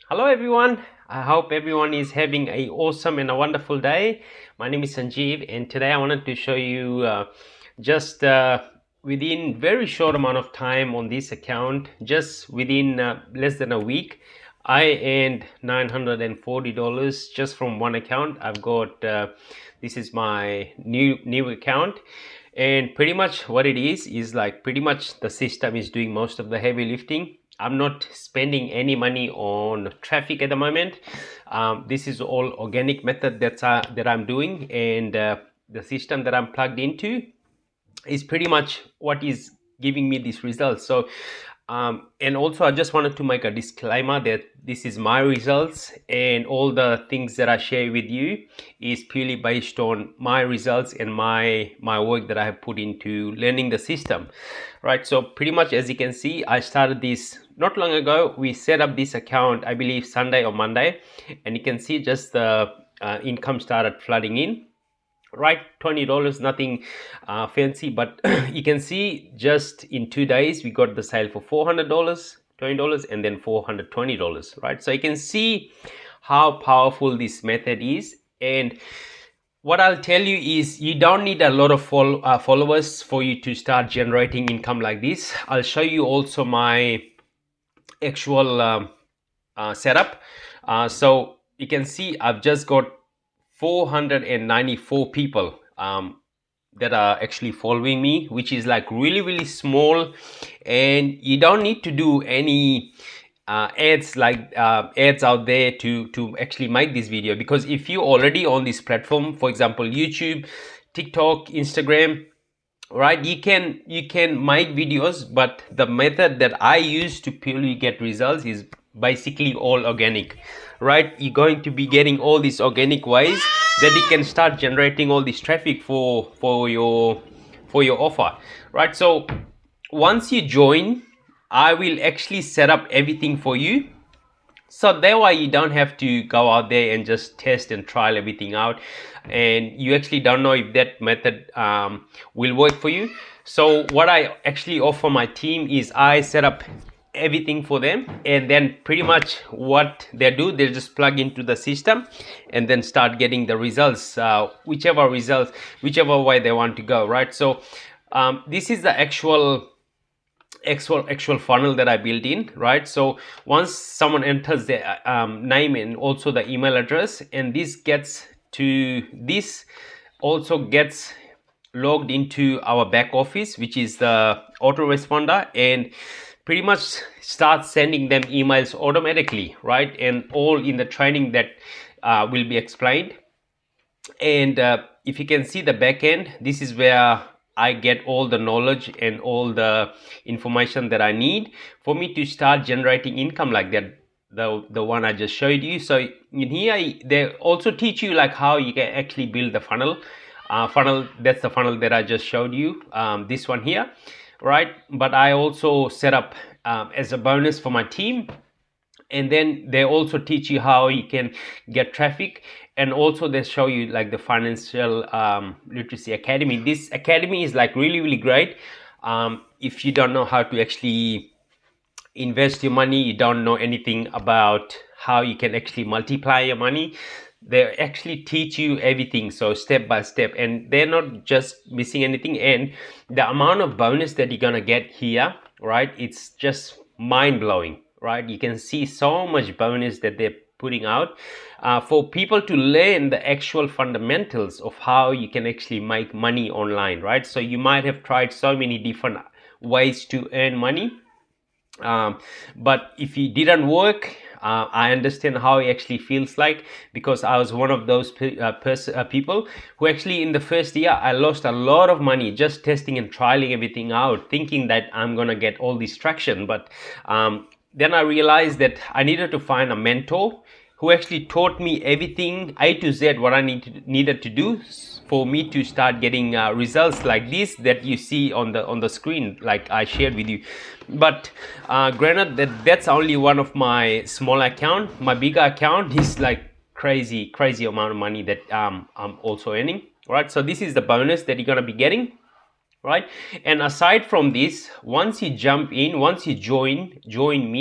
Hello everyone. I hope everyone is having a awesome and a wonderful day. My name is Sanjeev, and today I wanted to show you just within very short amount of time on this account, just within less than a week, I earned $940 just from one account. I've got this is my new account, and pretty much what it is like pretty much the system is doing most of the heavy lifting. I'm not spending any money on traffic at the moment. This is all organic method that I'm doing, and the system that I'm plugged into is pretty much what is giving me these results. So and also I just wanted to make a disclaimer that this is my results, and all the things that I share with you is purely based on my results and my work that I have put into learning the system, right? So pretty much, as you can see, I started this not long ago. We set up this account, I believe Sunday or Monday, and you can see just the income started flooding in, right? $20, nothing fancy, but you can see just in 2 days we got the sale for $400, $20, and then $420, right? So you can see how powerful this method is. And what I'll tell you is you don't need a lot of followers for you to start generating income like this. I'll show you also my actual setup. So you can see I've just got 494 people that are actually following me, which is like really small, and you don't need to do any ads ads out there to actually make this video, because if you already on this platform, for example YouTube, TikTok, Instagram, right, you can make videos, but the method that I use to purely get results is basically all organic, right? You're going to be getting all these organic ways that you can start generating all this traffic for your offer, right? So once you join, I will actually set up everything for you, so that way you don't have to go out there and just test and trial everything out, and you actually don't know if that method will work for you. So what I actually offer my team is I set up everything for them, and then pretty much what they do, they just plug into the system and then start getting the results, whichever way they want to go, right? So this is the actual funnel that I built in, right? So once someone enters their name and also the email address, and this also gets logged into our back office, which is the autoresponder, and pretty much start sending them emails automatically, right? And all in the training that will be explained. And if you can see the back end, this is where I get all the knowledge and all the information that I need for me to start generating income like that, the one I just showed you. So in here they also teach you like how you can actually build the funnel. That's the funnel that I just showed you, this one here, right? But I also set up as a bonus for my team, and then they also teach you how you can get traffic, and also they show you like the financial literacy academy. This academy is like really great. If you don't know how to actually invest your money, you don't know anything about how you can actually multiply your money, they actually teach you everything, so step by step, and they're not just missing anything. And the amount of bonus that you're gonna get here, right, it's just mind-blowing, right? You can see so much bonus that they're putting out for people to learn the actual fundamentals of how you can actually make money online, right? So you might have tried so many different ways to earn money, but if it didn't work, I understand how it actually feels like, because I was one of those people who actually in the first year I lost a lot of money just testing and trialing everything out, thinking that I'm gonna get all this traction. But then I realized that I needed to find a mentor who actually taught me everything A to Z what I needed to do for me to start getting results like this that you see on the screen, like I shared with you. But granted that's only one of my small account. My bigger account is like crazy amount of money that I'm also earning, right? So this is the bonus that you're gonna be getting, right? And aside from this, once you jump in, once you join me